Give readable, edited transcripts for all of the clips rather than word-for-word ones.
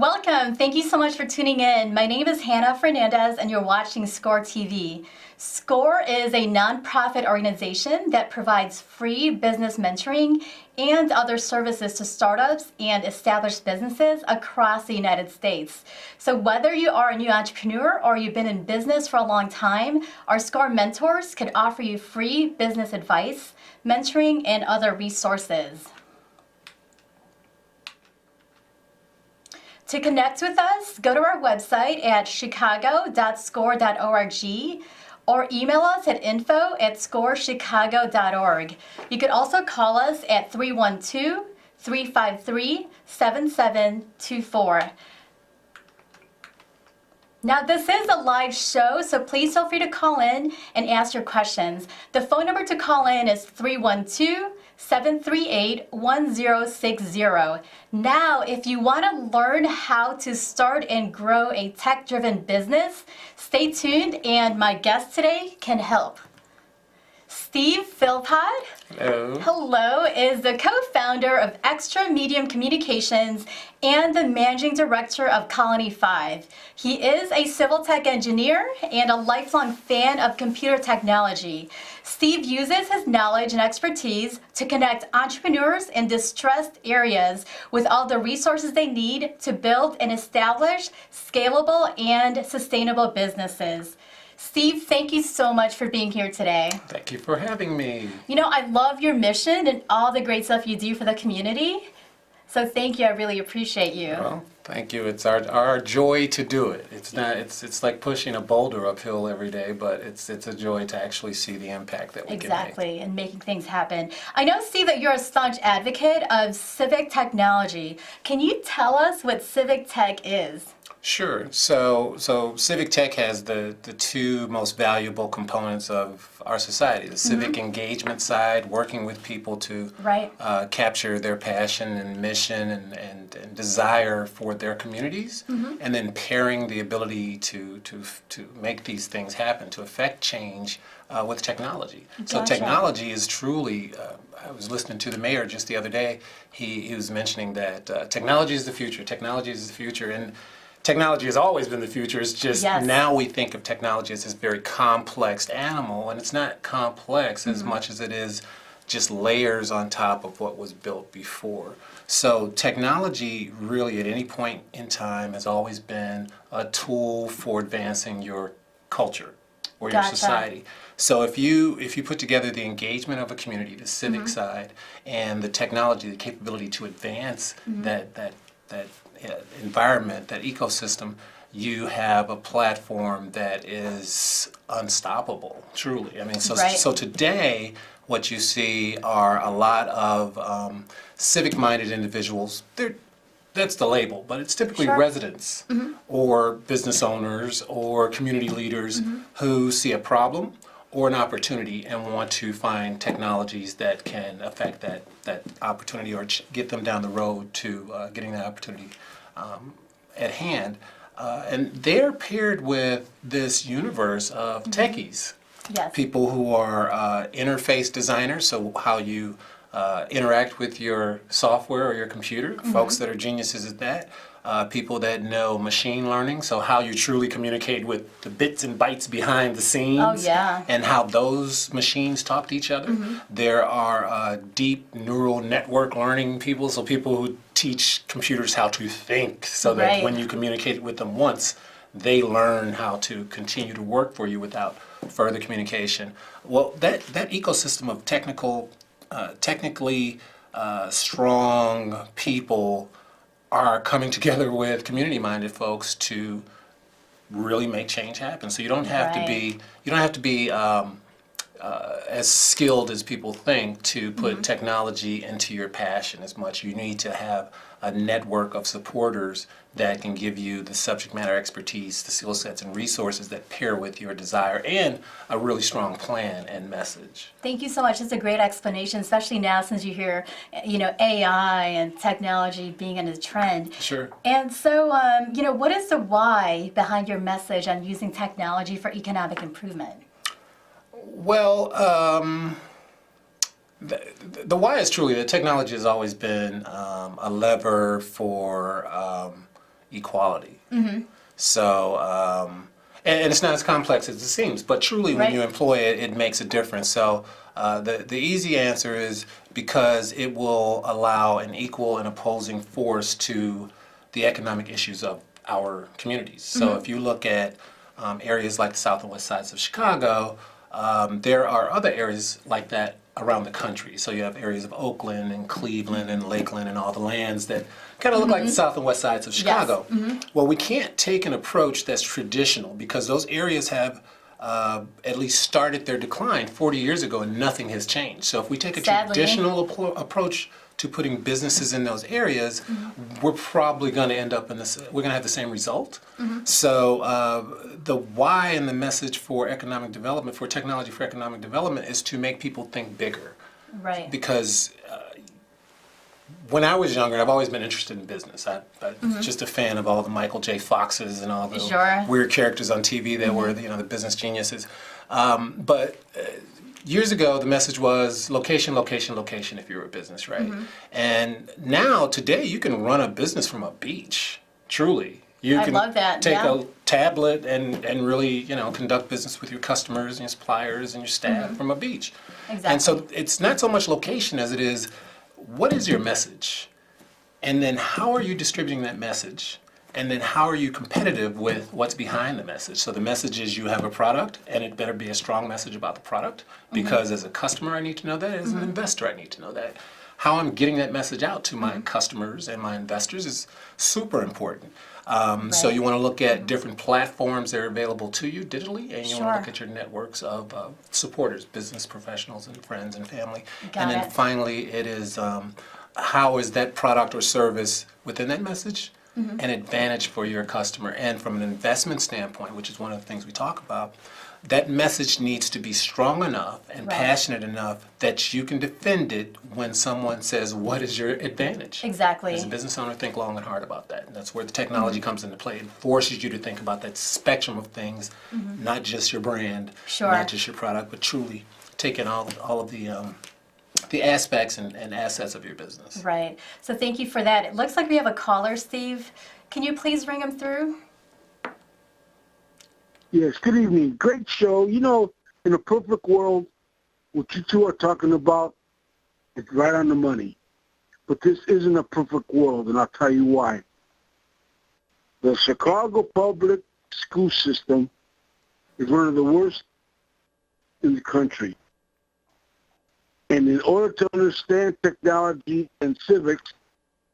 Welcome. Thank you so much for tuning in. My name is Hannah Fernandez, and you're watching SCORE TV. SCORE is a nonprofit organization that provides free business mentoring and other services to startups and established businesses across the United States. So whether you are a new entrepreneur or you've been in business for a long time, our SCORE mentors can offer you free business advice, mentoring, and other resources. To connect with us, go to our website at chicago.score.org or email us at info@scorechicago.org. You could also call us at 312-353-7724. Now, this is a live show, so please feel free to call in and ask your questions. The phone number to call in is 312-738-1060. Now, if you want to learn how to start and grow a tech-driven business, stay tuned, and my guest today can help. Steve Philpott, hello, is the co-founder of Extra Medium Communications and the managing director of Colony 5. He is a civil tech engineer and a lifelong fan of computer technology. Steve uses his knowledge and expertise to connect entrepreneurs in distressed areas with all the resources they need to build and establish scalable and sustainable businesses. Steve, thank you so much for being here today. Thank you for having me. You know, I love your mission and all the great stuff you do for the community. So thank you, I really appreciate you. Well, thank you. It's our joy to do it. It's like pushing a boulder uphill every day, but it's a joy to actually see the impact that we can make. Exactly, and making things happen. I know, Steve, that you're a staunch advocate of civic technology. Can you tell us what civic tech is? Sure. So civic tech has the two most valuable components of our society: the civic engagement side, working with people to capture their passion and mission and desire for their communities, and then pairing the ability to make these things happen, to affect change with technology. Gotcha. So technology is truly. I was listening to the mayor just the other day. He was mentioning that technology is the future. Technology is the future, and technology has always been the future. It's just now we think of technology as this very complex animal, and it's not complex as much as it is just layers on top of what was built before. So technology really at any point in time has always been a tool for advancing your culture or your society. So if you put together the engagement of a community, the civic side, and the technology, the capability to advance that environment, that ecosystem, you have a platform that is unstoppable, truly. I mean, so today, what you see are a lot of civic-minded individuals. That's the label, but it's typically residents or business owners or community leaders who see a problem or an opportunity and want to find technologies that can affect that opportunity or get them down the road to getting that opportunity at hand. And they're paired with this universe of techies, people who are interface designers, so how you interact with your software or your computer, folks that are geniuses at that. People that know machine learning, so how you truly communicate with the bits and bytes behind the scenes, and how those machines talk to each other. There are deep neural network learning people, so people who teach computers how to think, so that when you communicate with them once, they learn how to continue to work for you without further communication. Well, that ecosystem of technically strong people are coming together with community-minded folks to really make change happen. So you don't have to be as skilled as people think to put technology into your passion as much. You need to have a network of supporters that can give you the subject matter expertise, the skill sets and resources that pair with your desire, and a really strong plan and message. Thank you so much. It's a great explanation, especially now since you hear, AI and technology being in a trend. Sure. And so, what is the why behind your message on using technology for economic improvement? Well, the why is truly that technology has always been a lever for equality. So, and it's not as complex as it seems, but truly when Right. you employ it, it makes a difference. So the easy answer is because it will allow an equal and opposing force to the economic issues of our communities. So if you look at areas like the South and West sides of Chicago, there are other areas like that around the country. So you have areas of Oakland and Cleveland and Lakeland and all the lands that kind of look like the South and West sides of Chicago. Well, we can't take an approach that's traditional because those areas have at least started their decline 40 years ago and nothing has changed. So if we take a Sadly. traditional approach to putting businesses in those areas, we're probably going to end up we're going to have the same result. So the why and the message for economic development, for technology for economic development, is to make people think bigger. Right. Because when I was younger, I've always been interested in business. I'm just a fan of all the Michael J. Foxes and all the Sure. weird characters on TV that were, the business geniuses. But years ago, the message was location, location, location if you're a business, right? And now, today, you can run a business from a beach, truly. You I can love that, take yeah. a tablet and really, conduct business with your customers and your suppliers and your staff from a beach. Exactly. And so it's not so much location as it is, what is your message? And then how are you distributing that message? And then how are you competitive with what's behind the message? So the message is you have a product, and it better be a strong message about the product, because as a customer I need to know that, as an investor I need to know that. How I'm getting that message out to my customers and my investors is super important. So you want to look at different platforms that are available to you digitally, and you want to look at your networks of supporters, business professionals and friends and family. Got and then it. finally it is how is that product or service within that message an advantage for your customer. And from an investment standpoint, which is one of the things we talk about, that message needs to be strong enough and Right. passionate enough that you can defend it when someone says, what is your advantage? Exactly. As a business owner, think long and hard about that. And that's where the technology comes into play. It forces you to think about that spectrum of things, not just your brand, Sure. not just your product, but truly taking all of the aspects and assets of your business. Right. So thank you for that. It looks like we have a caller, Steve. Can you please ring him through? Yes, good evening. Great show. In a perfect world, what you two are talking about is right on the money. But this isn't a perfect world, and I'll tell you why. The Chicago public school system is one of the worst in the country. And in order to understand technology and civics,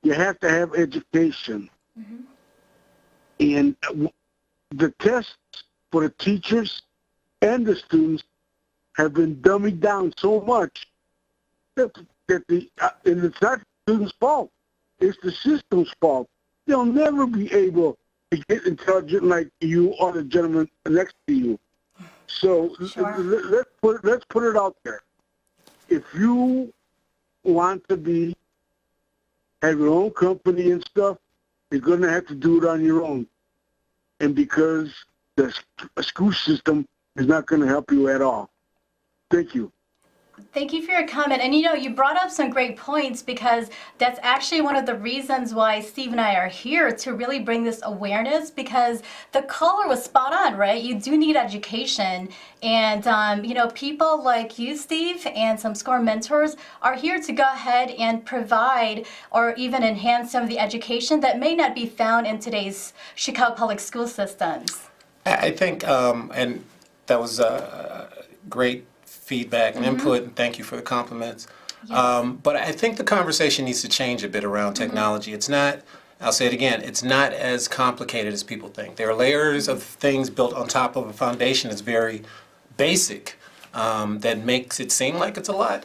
you have to have education. And the tests for the teachers and the students have been dummied down so much that and it's not the students' fault. It's the system's fault. They'll never be able to get intelligent like you or the gentleman next to you. So Sure. let's put it out there. If you want to have your own company and stuff, you're going to have to do it on your own. And because the school system is not going to help you at all. Thank you. Thank you for your comment. And you brought up some great points, because that's actually one of the reasons why Steve and I are here, to really bring this awareness, because the caller was spot on, right? You do need education. And, people like you, Steve, and some SCORE mentors are here to go ahead and provide or even enhance some of the education that may not be found in today's Chicago public school systems. I think, and that was great feedback and input, and thank you for the compliments. Yes. But I think the conversation needs to change a bit around technology. It's not, I'll say it again, it's not as complicated as people think. There are layers of things built on top of a foundation that's very basic, that makes it seem like it's a lot.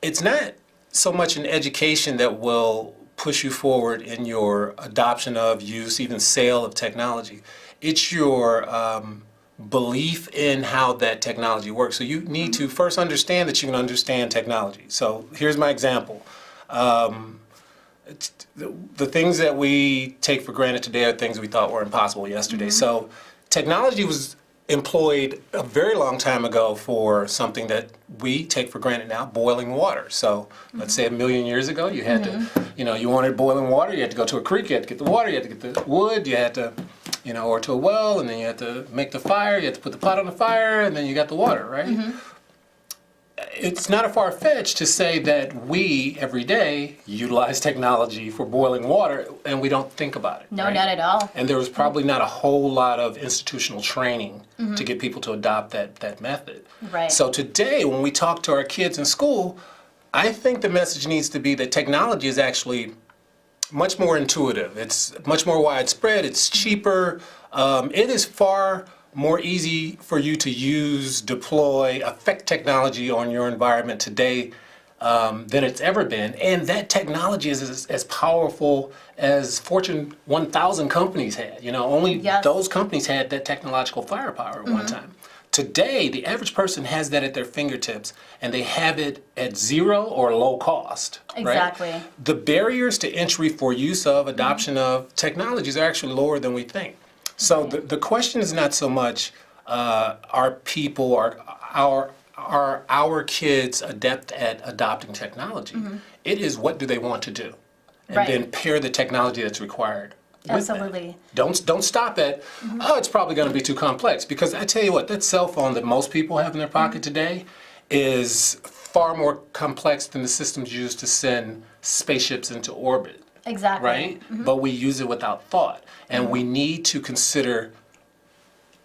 It's not so much an education that will push you forward in your adoption of, use, even sale of technology. It's your belief in how that technology works. So you need to first understand that you can understand technology. So here's my example. The things that we take for granted today are things we thought were impossible yesterday. So technology was employed a very long time ago for something that we take for granted now, boiling water. So let's say 1,000,000 years ago, you had to, you wanted boiling water, you had to go to a creek, you had to get the water, you had to get the wood, you had to, or to a well, and then you had to make the fire, you had to put the pot on the fire, and then you got the water, right? It's not a far-fetched to say that we, every day, utilize technology for boiling water, and we don't think about it. No, right? not at all. And there was probably not a whole lot of institutional training to get people to adopt that method. Right. So today, when we talk to our kids in school, I think the message needs to be that technology is actually much more intuitive. It's much more widespread. It's cheaper. It is far more easy for you to use, deploy, affect technology on your environment today than it's ever been. And that technology is as powerful as Fortune 1000 companies had. Only those companies had that technological firepower at one time. Today, the average person has that at their fingertips, and they have it at zero or low cost. Exactly. Right? The barriers to entry for use of, adoption of technologies are actually lower than we think. So the question is not so much are our kids adept at adopting technology. It is what do they want to do, and then pair the technology that's required. Absolutely. Don't stop at, it's probably going to be too complex. Because I tell you what, that cell phone that most people have in their pocket today is far more complex than the systems used to send spaceships into orbit. Exactly. Right? But we use it without thought. And we need to consider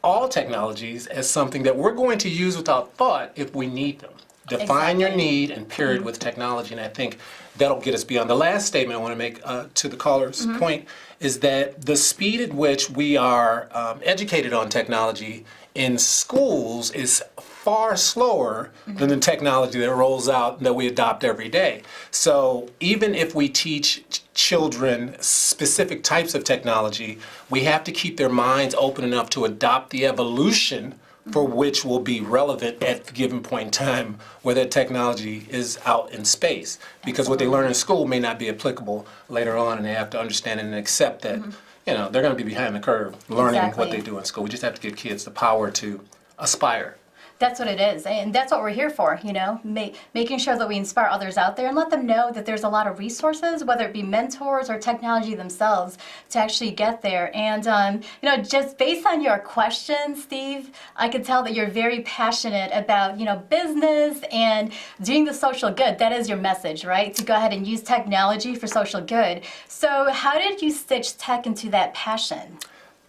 all technologies as something that we're going to use without thought if we need them. Define your need and pair it with technology, and I think that'll get us beyond. The last statement I want to make to the caller's point is that the speed at which we are educated on technology in schools is far slower than the technology that rolls out and that we adopt every day. So even if we teach children specific types of technology, we have to keep their minds open enough to adopt the evolution for which will be relevant at the given point in time where that technology is out in space. Because what they learn in school may not be applicable later on, and they have to understand and accept that they're going to be behind the curve learning what they do in school. We just have to give kids the power to aspire. That's what it is, and that's what we're here for, making sure that we inspire others out there and let them know that there's a lot of resources, whether it be mentors or technology themselves, to actually get there. And, just based on your question, Steve, I could tell that you're very passionate about, business and doing the social good. That is your message, right? To go ahead and use technology for social good. So how did you stitch tech into that passion?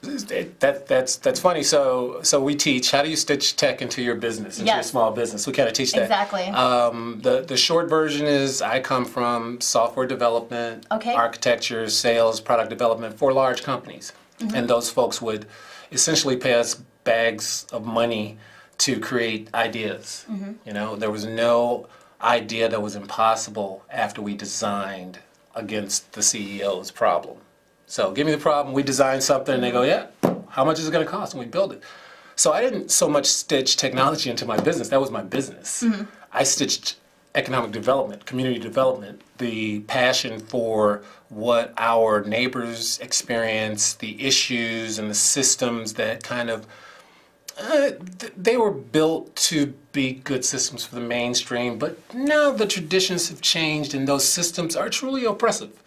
That's funny. So we teach how do you stitch tech into your business, into your small business. We kind of teach that. Exactly. The short version is I come from software development, architecture, sales, product development for large companies, and those folks would essentially pay us bags of money to create ideas. There was no idea that was impossible after we designed against the CEO's problem. So give me the problem, we design something, and they go, yeah, how much is it going to cost? And we build it. So I didn't so much stitch technology into my business. That was my business. I stitched economic development, community development, the passion for what our neighbors experience, the issues and the systems that kind of, they were built to be good systems for the mainstream, but now the traditions have changed and those systems are truly oppressive.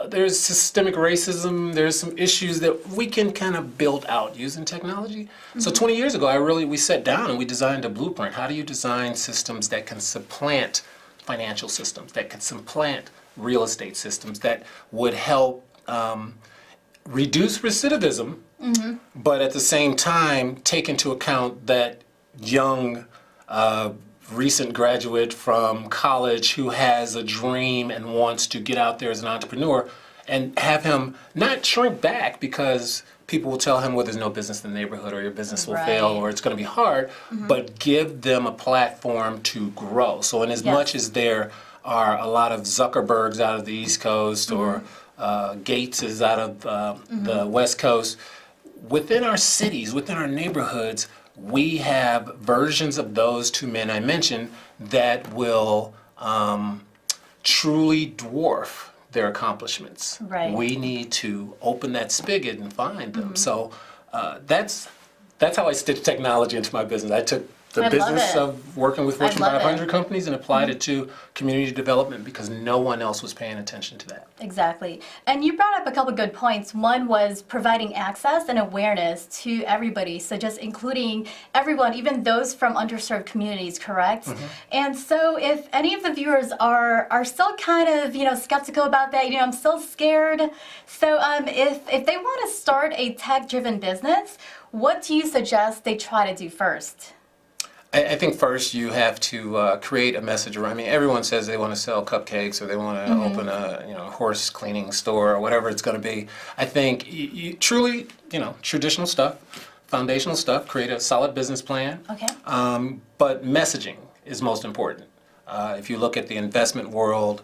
There's systemic racism, there's some issues that we can kind of build out using technology. So 20 years ago, we sat down and we designed a blueprint. How do you design systems that can supplant financial systems, that can supplant real estate systems, that would help reduce recidivism, but at the same time take into account that young recent graduate from college who has a dream and wants to get out there as an entrepreneur, and have him not shrink back because people will tell him, well, there's no business in the neighborhood or your business will fail or it's going to be hard, but give them a platform to grow. So in as much as there are a lot of Zuckerbergs out of the East Coast or Gates is out of the West Coast, within our cities, within our neighborhoods, we have versions of those two men I mentioned that will truly dwarf their accomplishments. Right. We need to open that spigot and find them. So that's that's how I stitched technology into my business. I took the I love business it. of working with Fortune love it. 500 companies and applied it to community development because no one else was paying attention to that. Exactly. And you brought up a couple good points. One was providing access and awareness to everybody. So just including everyone, even those from underserved communities, correct? And so if any of the viewers are still kind of, skeptical about that, I'm still scared. So if they want to start a tech-driven business, what do you suggest they try to do first? I think first you have to create a message around. I mean, everyone says they want to sell cupcakes or they want to open a horse cleaning store or whatever it's going to be. I think you truly, traditional stuff, foundational stuff, create a solid business plan. Okay. But messaging is most important. If you look at the investment world,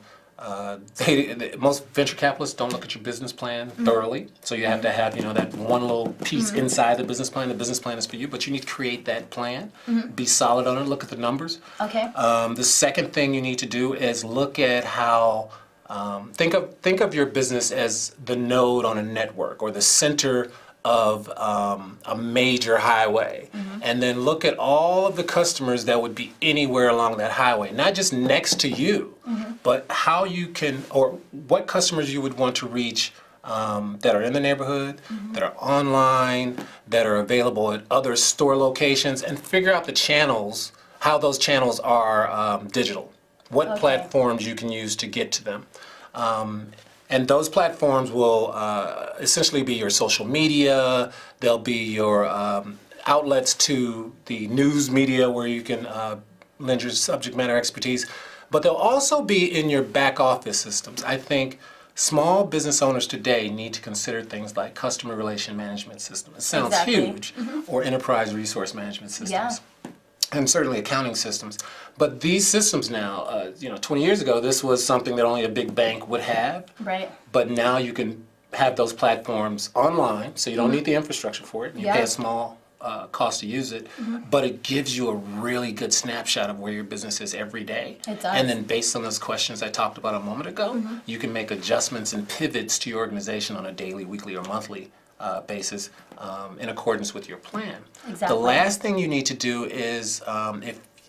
most venture capitalists don't look at your business plan thoroughly. So you have to have, that one little piece inside the business plan. The business plan is for you, but you need to create that plan, be solid on it, look at the numbers. Okay. The second thing you need to do is look at how, think of your business as the node on a network or the center of a major highway, and then look at all of the customers that would be anywhere along that highway, not just next to you, but how you can, or what customers you would want to reach that are in the neighborhood, that are online, that are available at other store locations, and figure out the channels, how those channels are digital, what platforms you can use to get to them. And those platforms will essentially be your social media, they'll be your outlets to the news media where you can lend your subject matter expertise, but they'll also be in your back office systems. I think small business owners today need to consider ththings like customer relation management system. It sounds huge, or enterprise resource management systems. And certainly accounting systems. But these systems now, 20 years ago, this was something that only a big bank would have. Right. But now you can have those platforms online, so you don't need the infrastructure for it. You pay a small cost to use it, but it gives you a really good snapshot of where your business is every day. It does. And then based on those questions I talked about a moment ago, you can make adjustments and pivots to your organization on a daily, weekly, or monthly basis in accordance with your plan. Exactly. The last thing you need to do is,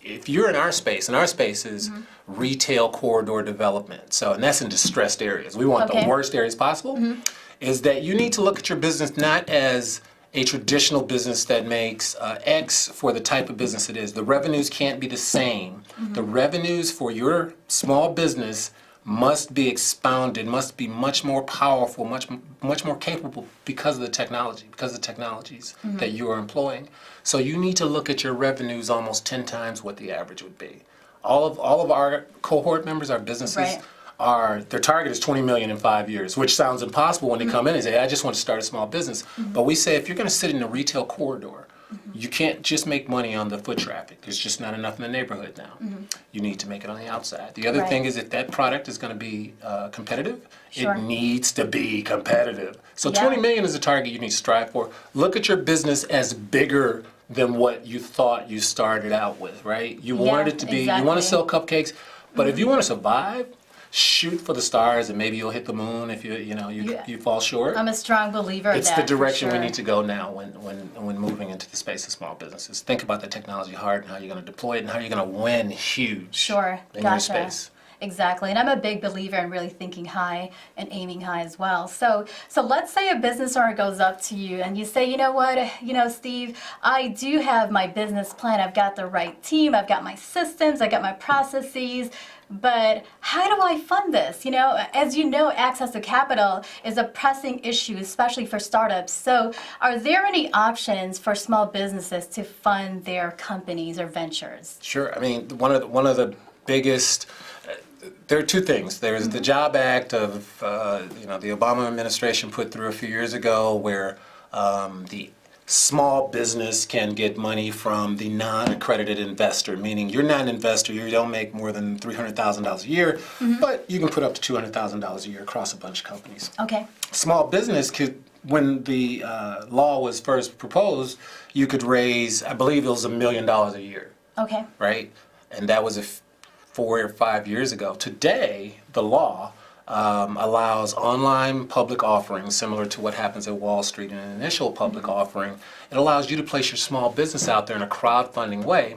if you're in our space, and our space is retail corridor development, so, and that's in distressed areas. We want the worst areas possible, is that you need to look at your business not as a traditional business that makes X for the type of business it is. The revenues can't be the same. The revenues for your small business must be expounded, must be much more powerful, much more capable because of the technology, because of the technologies that you are employing. So you need to look at your revenues almost 10 times what the average would be. All of our cohort members, our businesses, their target is 20 million in 5 years, which sounds impossible when they come in and say, I just want to start a small business. But we say, if you're going to sit in a retail corridor, you can't just make money on the foot traffic. There's just not enough in the neighborhood now. You need to make it on the outside. The other thing is, if that product is going to be competitive, it needs to be competitive. So 20 million is a target you need to strive for. Look at your business as bigger than what you thought you started out with, right? You wanted it to be, you want to sell cupcakes, but if you want to survive, shoot for the stars, and maybe you'll hit the moon if you fall short. I'm a strong believer of that. It's the direction for we sure. need to go now when moving into the space of small businesses. Think about the technology hard and how you're going to deploy it and how you're going to win huge in your space. Exactly, and I'm a big believer in really thinking high and aiming high as well. So let's say a business owner goes up to you and you say, you know what, Steve, I do have my business plan. I've got the right team. I've got my systems. I got my processes. But how do I fund this? As you know, access to capital is a pressing issue, especially for startups. So are there any options for small businesses to fund their companies or ventures? Sure. I mean, one of the biggest, there are two things. There's the Job Act of, the Obama administration put through a few years ago, where the small business can get money from the non-accredited investor, meaning you're not an investor, you don't make more than $300,000 a year, but you can put up to $200,000 a year across a bunch of companies. Okay. Small business could, when the law was first proposed, you could raise, I believe it was $1 million a year. Okay. Right? And that was 4 or 5 years ago. Today, the law allows online public offerings, similar to what happens at Wall Street in an initial public offering. It allows you to place your small business out there in a crowdfunding way,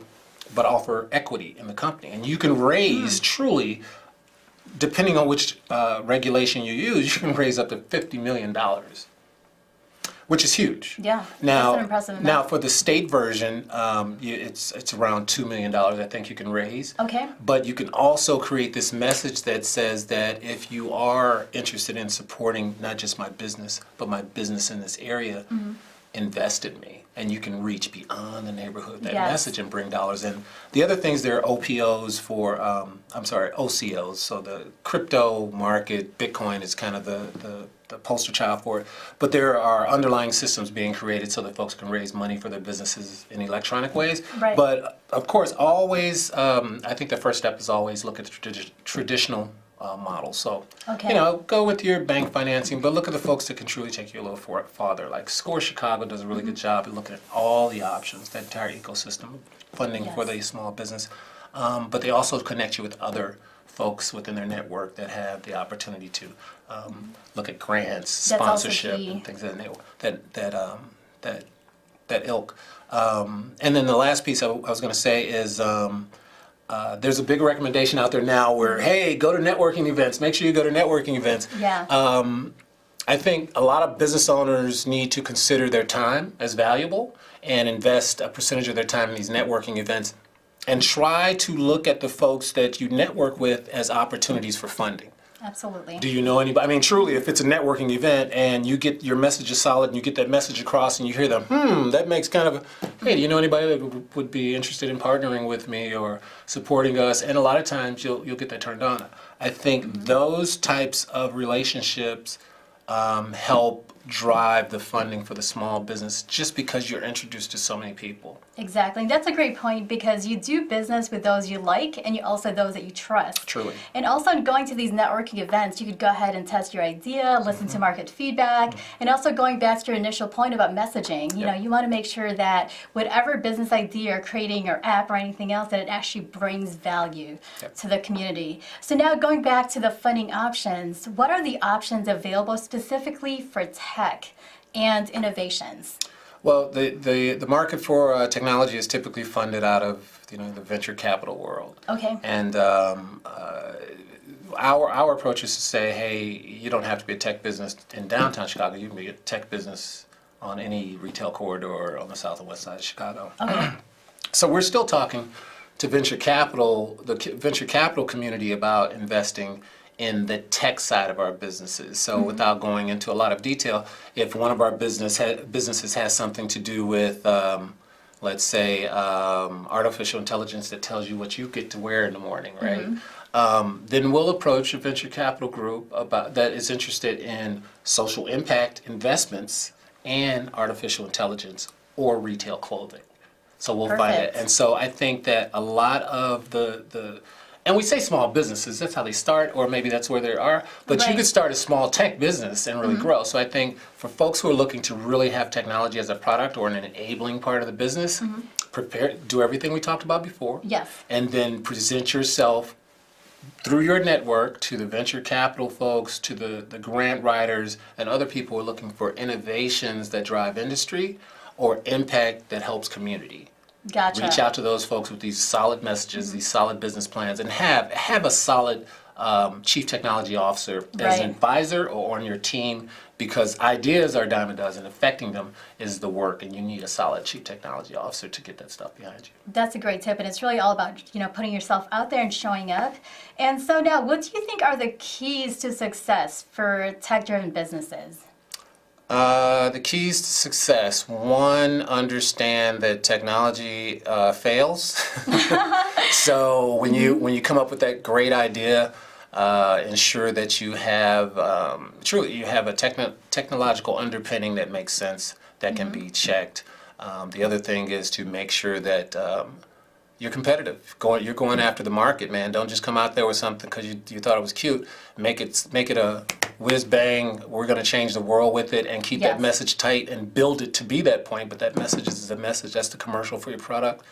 but offer equity in the company. And you can raise truly, depending on which regulation you use, you can raise up to $50 million. Which is huge. Yeah, now, that's an impressive amount. Now, for the state version, it's around $2 million, I think you can raise. Okay. But you can also create this message that says that if you are interested in supporting not just my business, but my business in this area, invest in me. And you can reach beyond the neighborhood, that message, and bring dollars in. The other things, there are OPOs for, OCOs. So the crypto market, Bitcoin is kind of the poster child for it. But there are underlying systems being created so that folks can raise money for their businesses in electronic ways. Right. But of course, always, I think the first step is always look at the traditional model. So, go with your bank financing, but look at the folks that can truly take you a little farther. Like Score Chicago does a really good job at looking at all the options, that entire ecosystem, funding for the small business. But they also connect you with other folks within their network that have the opportunity to look at grants, That's sponsorship, and things of that ilk. And then the last piece I was going to say is. There's a big recommendation out there now where, hey, go to networking events. Make sure you go to networking events. Yeah. I think a lot of business owners need to consider their time as valuable and invest a percentage of their time in these networking events and try to look at the folks that you network with as opportunities for funding. Absolutely. Do you know anybody? I mean, truly, if it's a networking event and you get your message is solid and you get that message across and you hear them, that makes kind of hey, do you know anybody that would be interested in partnering with me or supporting us? And a lot of times you'll get that turned on. I think those types of relationships help drive the funding for the small business just because you're introduced to so many people. Exactly. That's a great point because you do business with those you like and you also those that you trust. Truly. And also going to these networking events, you could go ahead and test your idea, listen to market feedback, and also going back to your initial point about messaging. You know, you want to make sure that whatever business idea you're creating or app or anything else, that it actually brings value to the community. So now going back to the funding options, what are the options available specifically for tech and innovations? Well, the market for technology is typically funded out of the venture capital world. Okay. And our approach is to say, hey, you don't have to be a tech business in downtown Chicago. You can be a tech business on any retail corridor on the south and west side of Chicago. Okay. So we're still talking to venture capital, the venture capital community, about investing in the tech side of our businesses. So without going into a lot of detail, if one of our businesses has something to do with, let's say, artificial intelligence that tells you what you get to wear in the morning, right? Then we'll approach a venture capital group that is interested in social impact investments and artificial intelligence or retail clothing. So we'll find it. And so I think that a lot of and we say small businesses, that's how they start, or maybe that's where they are. But you could start a small tech business and really grow. So I think for folks who are looking to really have technology as a product or an enabling part of the business, do everything we talked about before. Yes. And then present yourself through your network to the venture capital folks, to the grant writers, and other people who are looking for innovations that drive industry or impact that helps community. Gotcha. Reach out to those folks with these solid messages, these solid business plans, and have a solid chief technology officer as an advisor or on your team, because ideas are a dime a dozen. Affecting them is the work, and you need a solid chief technology officer to get that stuff behind you. That's a great tip, and it's really all about putting yourself out there and showing up. And so now, what do you think are the keys to success for tech-driven businesses? The keys to success: one, understand that technology fails. So when you come up with that great idea, ensure that you have truly you have a technological underpinning that makes sense, that can be checked. The other thing is to make sure that you're competitive. You're going after the market, man. Don't just come out there with something because you thought it was cute. Make it a whiz bang. We're going to change the world with it, and keep that message tight and build it to be that point. But that message is the message. That's the commercial for your product.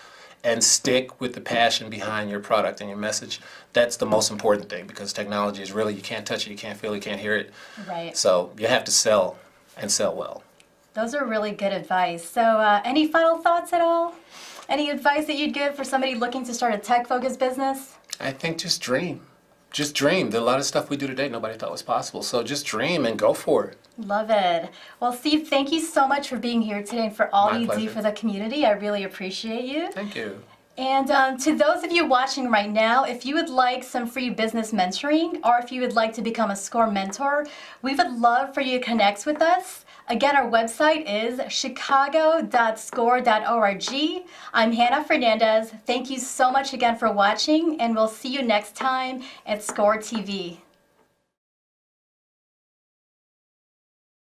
and stick with the passion behind your product and your message. That's the most important thing, because technology is really, you can't touch it, you can't feel it, you can't hear it. Right. So you have to sell, and sell well. Those are really good advice. So any final thoughts at all? Any advice that you'd give for somebody looking to start a tech-focused business? I think just dream. Just dream. There's a lot of stuff we do today nobody thought was possible. So just dream and go for it. Love it. Well, Steve, thank you so much for being here today and for all My you do pleasure. for the community. I really appreciate you. Thank you. And to those of you watching right now, if you would like some free business mentoring, or if you would like to become a SCORE mentor, we would love for you to connect with us. Again, our website is chicago.score.org. I'm Hannah Fernandez. Thank you so much again for watching, and we'll see you next time at SCORE TV.